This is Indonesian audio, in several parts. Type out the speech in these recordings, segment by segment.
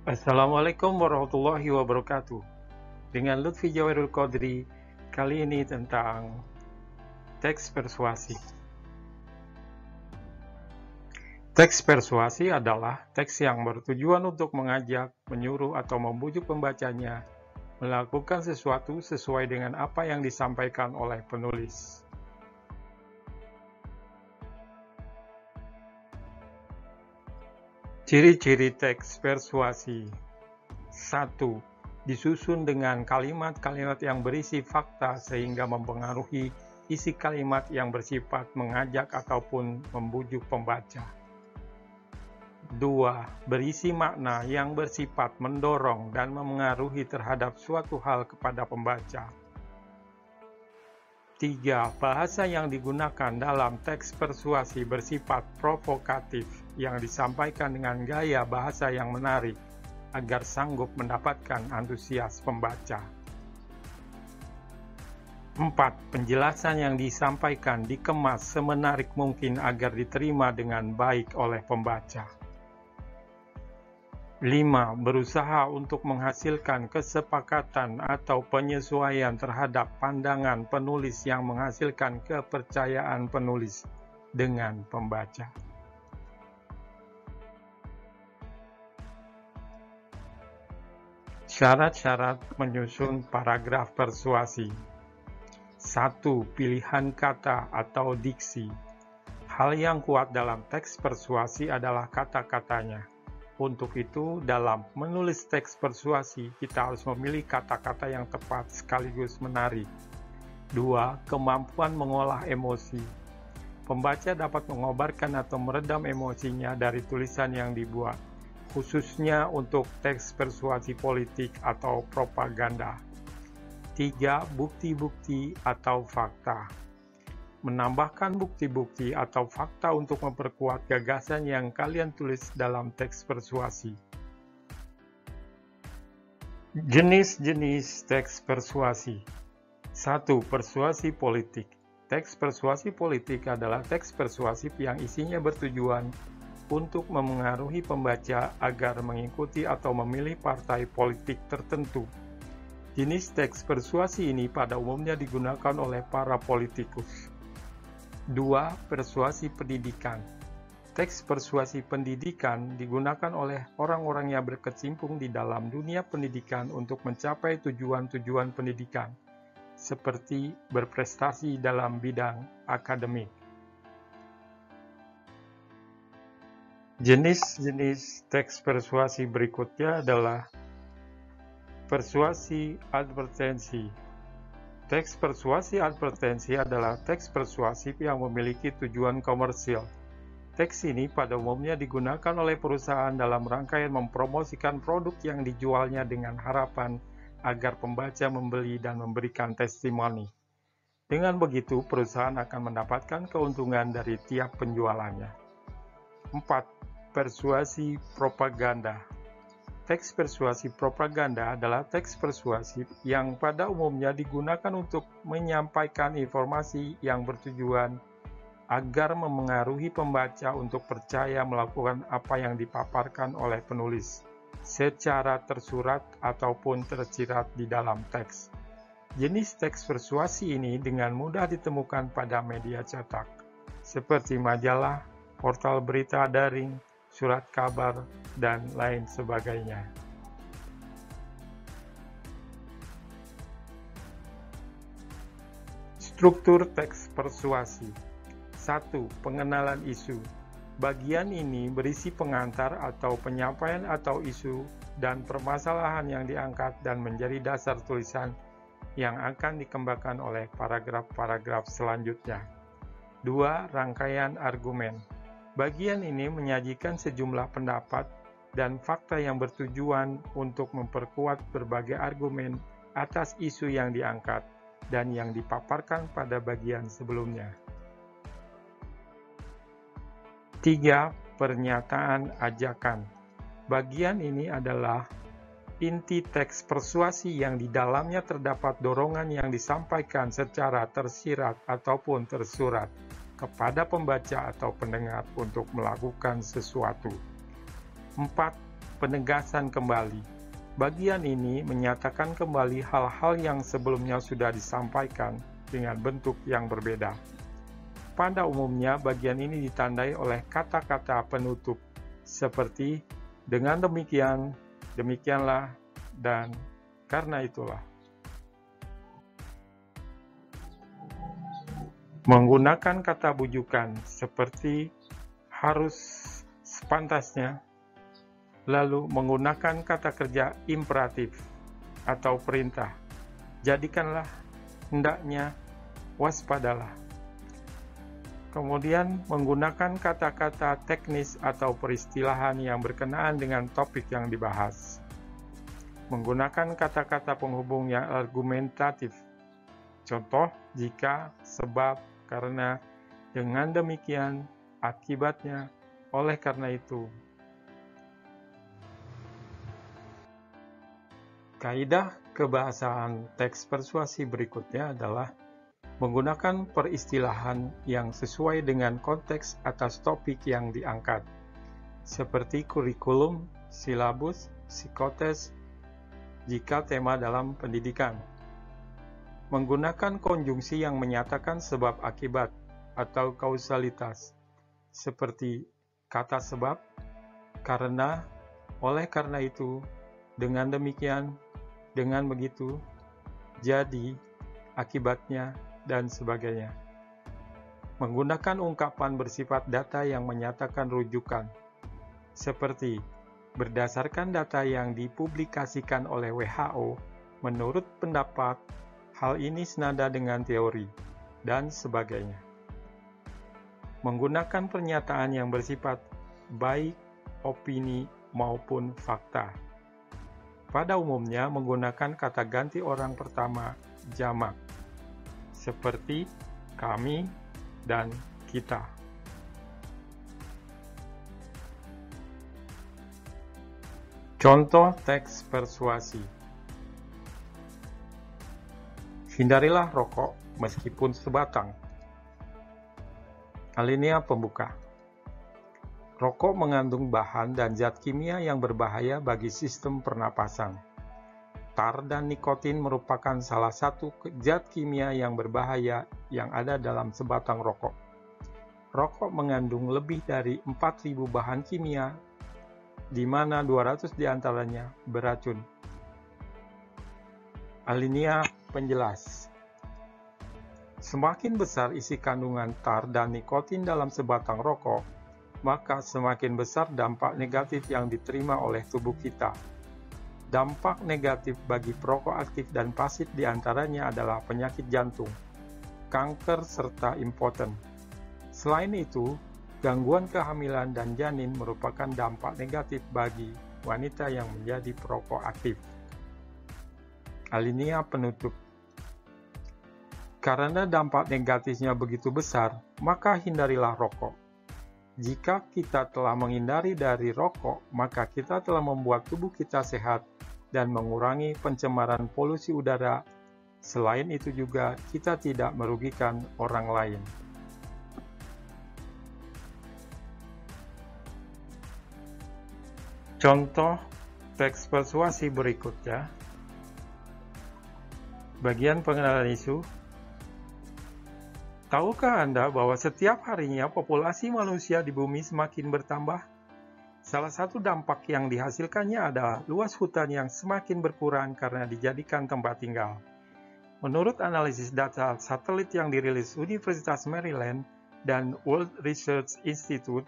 Assalamualaikum warahmatullahi wabarakatuh. Dengan Lutfi Jawairul Qadri, kali ini tentang teks persuasi. Teks persuasi adalah teks yang bertujuan untuk mengajak, menyuruh, atau membujuk pembacanya melakukan sesuatu sesuai dengan apa yang disampaikan oleh penulis. Ciri-ciri teks persuasi. 1. Disusun dengan kalimat-kalimat yang berisi fakta sehingga mempengaruhi isi kalimat yang bersifat mengajak ataupun membujuk pembaca. 2. Berisi makna yang bersifat mendorong dan memengaruhi terhadap suatu hal kepada pembaca. 3. Bahasa yang digunakan dalam teks persuasi bersifat provokatif yang disampaikan dengan gaya bahasa yang menarik agar sanggup mendapatkan antusias pembaca. 4. Penjelasan yang disampaikan dikemas semenarik mungkin agar diterima dengan baik oleh pembaca. 5. Berusaha untuk menghasilkan kesepakatan atau penyesuaian terhadap pandangan penulis yang menghasilkan kepercayaan penulis dengan pembaca. Syarat-syarat menyusun paragraf persuasi. 1. Pilihan kata atau diksi. Hal yang kuat dalam teks persuasi adalah kata-katanya. Untuk itu, dalam menulis teks persuasi, kita harus memilih kata-kata yang tepat sekaligus menarik. 2. Kemampuan mengolah emosi. Pembaca dapat mengobarkan atau meredam emosinya dari tulisan yang dibuat, khususnya untuk teks persuasi politik atau propaganda. 3. Bukti-bukti atau fakta. Menambahkan bukti-bukti atau fakta untuk memperkuat gagasan yang kalian tulis dalam teks persuasi. Jenis-jenis teks persuasi. 1. Persuasi politik. Teks persuasi politik adalah teks persuasif yang isinya bertujuan untuk memengaruhi pembaca agar mengikuti atau memilih partai politik tertentu. Jenis teks persuasi ini pada umumnya digunakan oleh para politikus. 2. Persuasi pendidikan. Teks persuasi pendidikan digunakan oleh orang-orang yang berkecimpung di dalam dunia pendidikan untuk mencapai tujuan-tujuan pendidikan, seperti berprestasi dalam bidang akademik. Jenis-jenis teks persuasi berikutnya adalah persuasi advertensi. Teks persuasi advertensi adalah teks persuasif yang memiliki tujuan komersil. Teks ini pada umumnya digunakan oleh perusahaan dalam rangkaian mempromosikan produk yang dijualnya dengan harapan agar pembaca membeli dan memberikan testimoni. Dengan begitu, perusahaan akan mendapatkan keuntungan dari tiap penjualannya. 4. Persuasi propaganda. Teks persuasi propaganda adalah teks persuasif yang pada umumnya digunakan untuk menyampaikan informasi yang bertujuan agar memengaruhi pembaca untuk percaya melakukan apa yang dipaparkan oleh penulis, secara tersurat ataupun tersirat di dalam teks. Jenis teks persuasi ini dengan mudah ditemukan pada media cetak, seperti majalah, portal berita daring, surat kabar, dan lain sebagainya. Struktur teks persuasi. 1. Pengenalan isu. Bagian ini berisi pengantar atau penyampaian atau isu dan permasalahan yang diangkat dan menjadi dasar tulisan yang akan dikembangkan oleh paragraf-paragraf selanjutnya. 2. Rangkaian argumen. Bagian ini menyajikan sejumlah pendapat dan fakta yang bertujuan untuk memperkuat berbagai argumen atas isu yang diangkat dan yang dipaparkan pada bagian sebelumnya. 3. Pernyataan ajakan. Bagian ini adalah inti teks persuasi yang di dalamnya terdapat dorongan yang disampaikan secara tersirat ataupun tersurat kepada pembaca atau pendengar untuk melakukan sesuatu. 4. penegasan kembali. Bagian ini menyatakan kembali hal-hal yang sebelumnya sudah disampaikan dengan bentuk yang berbeda. Pada umumnya, bagian ini ditandai oleh kata-kata penutup, seperti dengan demikian, demikianlah, dan karena itulah. Menggunakan kata bujukan seperti harus, sepantasnya, lalu menggunakan kata kerja imperatif atau perintah. Jadikanlah, hendaknya, waspadalah. Kemudian menggunakan kata-kata teknis atau peristilahan yang berkenaan dengan topik yang dibahas. Menggunakan kata-kata penghubung yang argumentatif. Contoh, jika, sebab, karena, dengan demikian, akibatnya, oleh karena itu. Kaidah kebahasaan teks persuasi berikutnya adalah menggunakan peristilahan yang sesuai dengan konteks atas topik yang diangkat, seperti kurikulum, silabus, psikotes, jika tema dalam pendidikan. Menggunakan konjungsi yang menyatakan sebab akibat atau kausalitas, seperti kata sebab, karena, oleh karena itu, dengan demikian, dengan begitu, jadi, akibatnya, dan sebagainya. Menggunakan ungkapan bersifat data yang menyatakan rujukan, seperti berdasarkan data yang dipublikasikan oleh WHO, menurut pendapat, hal ini senada dengan teori, dan sebagainya. Menggunakan pernyataan yang bersifat baik, opini, maupun fakta. Pada umumnya menggunakan kata ganti orang pertama jamak, seperti kami dan kita. Contoh teks persuasi. Hindarilah rokok meskipun sebatang. Alinea pembuka. Rokok mengandung bahan dan zat kimia yang berbahaya bagi sistem pernapasan. Tar dan nikotin merupakan salah satu zat kimia yang berbahaya yang ada dalam sebatang rokok. Rokok mengandung lebih dari 4.000 bahan kimia, di mana 200 diantaranya beracun. Alinea penjelas. Semakin besar isi kandungan tar dan nikotin dalam sebatang rokok, maka semakin besar dampak negatif yang diterima oleh tubuh kita. Dampak negatif bagi perokok aktif dan pasif diantaranya adalah penyakit jantung, kanker, serta impoten. Selain itu, gangguan kehamilan dan janin merupakan dampak negatif bagi wanita yang menjadi perokok aktif. Alinea penutup. Karena dampak negatifnya begitu besar, maka hindarilah rokok. Jika kita telah menghindari dari rokok, maka kita telah membuat tubuh kita sehat dan mengurangi pencemaran polusi udara. Selain itu juga, kita tidak merugikan orang lain. Contoh teks persuasi berikutnya. Bagian pengenalan isu. Tahukah Anda bahwa setiap harinya populasi manusia di bumi semakin bertambah? Salah satu dampak yang dihasilkannya adalah luas hutan yang semakin berkurang karena dijadikan tempat tinggal. Menurut analisis data satelit yang dirilis Universitas Maryland dan World Research Institute,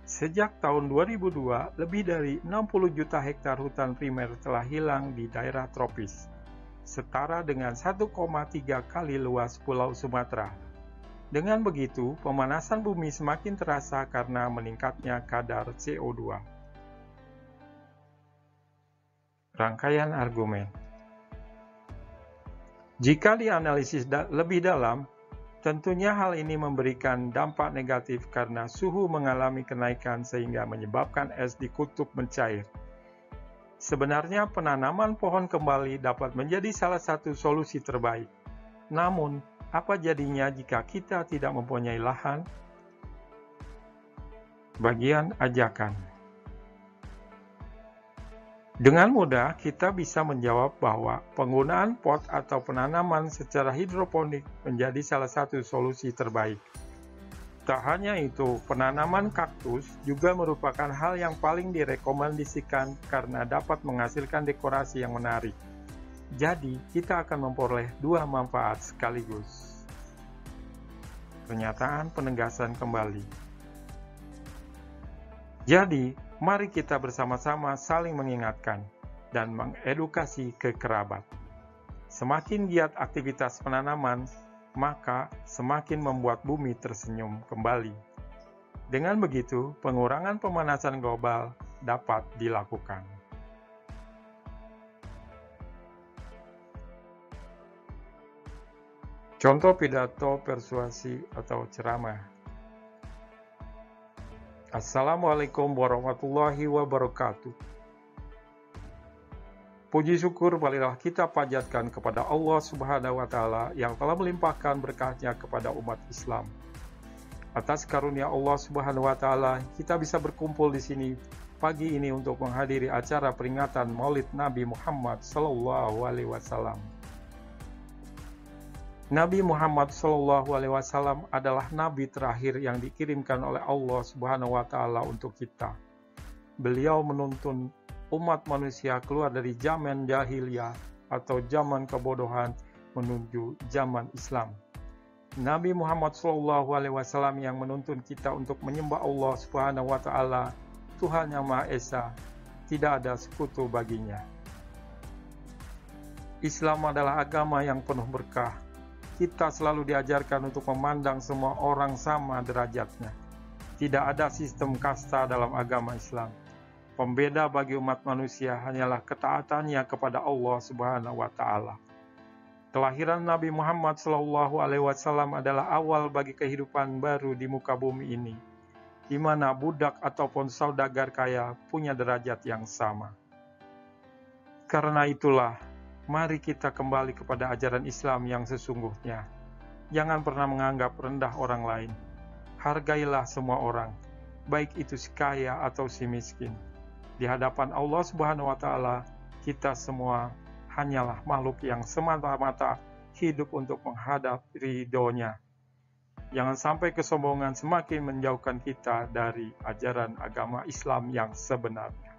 sejak tahun 2002, lebih dari 60 juta hektar hutan primer telah hilang di daerah tropis, setara dengan 1,3 kali luas Pulau Sumatera. Dengan begitu, pemanasan bumi semakin terasa karena meningkatnya kadar CO2. Rangkaian argumen. Jika dianalisis lebih dalam, tentunya hal ini memberikan dampak negatif karena suhu mengalami kenaikan sehingga menyebabkan es di kutub mencair. Sebenarnya penanaman pohon kembali dapat menjadi salah satu solusi terbaik. Namun, apa jadinya jika kita tidak mempunyai lahan? Bagian ajakan. Dengan mudah, kita bisa menjawab bahwa penggunaan pot atau penanaman secara hidroponik menjadi salah satu solusi terbaik. Tak hanya itu, penanaman kaktus juga merupakan hal yang paling direkomendasikan karena dapat menghasilkan dekorasi yang menarik. Jadi, kita akan memperoleh dua manfaat sekaligus. Pernyataan penegasan kembali. Jadi, mari kita bersama-sama saling mengingatkan dan mengedukasi ke kerabat. Semakin giat aktivitas penanaman, maka semakin membuat bumi tersenyum kembali. Dengan begitu, pengurangan pemanasan global dapat dilakukan. Contoh pidato persuasi atau ceramah. Assalamualaikum warahmatullahi wabarakatuh. Puji syukur marilah kita panjatkan kepada Allah Subhanahu wa Ta'ala yang telah melimpahkan berkah-Nya kepada umat Islam. Atas karunia Allah Subhanahu wa Ta'ala, kita bisa berkumpul di sini pagi ini untuk menghadiri acara peringatan Maulid Nabi Muhammad sallallahu alaihi wasallam. Nabi Muhammad SAW adalah nabi terakhir yang dikirimkan oleh Allah Subhanahu wa Ta'ala untuk kita. Beliau menuntun umat manusia keluar dari zaman jahiliyah atau zaman kebodohan menuju zaman Islam. Nabi Muhammad SAW yang menuntun kita untuk menyembah Allah Subhanahu wa Ta'ala, Tuhan yang Maha Esa, tidak ada sekutu baginya. Islam adalah agama yang penuh berkah. Kita selalu diajarkan untuk memandang semua orang sama derajatnya. Tidak ada sistem kasta dalam agama Islam. Pembeda bagi umat manusia hanyalah ketaatannya kepada Allah Subhanahu wa Ta'ala. Kelahiran Nabi Muhammad SAW adalah awal bagi kehidupan baru di muka bumi ini, di mana budak ataupun saudagar kaya punya derajat yang sama. Karena itulah, mari kita kembali kepada ajaran Islam yang sesungguhnya. Jangan pernah menganggap rendah orang lain. Hargailah semua orang, baik itu si kaya atau si miskin. Di hadapan Allah Subhanahu wa Ta'ala, kita semua hanyalah makhluk yang semata-mata hidup untuk menghadap ridho-Nya. Jangan sampai kesombongan semakin menjauhkan kita dari ajaran agama Islam yang sebenarnya.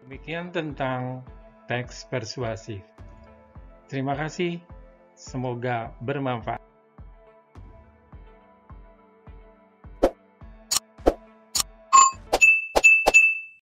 Demikian tentang teks persuasif. Terima kasih, semoga bermanfaat.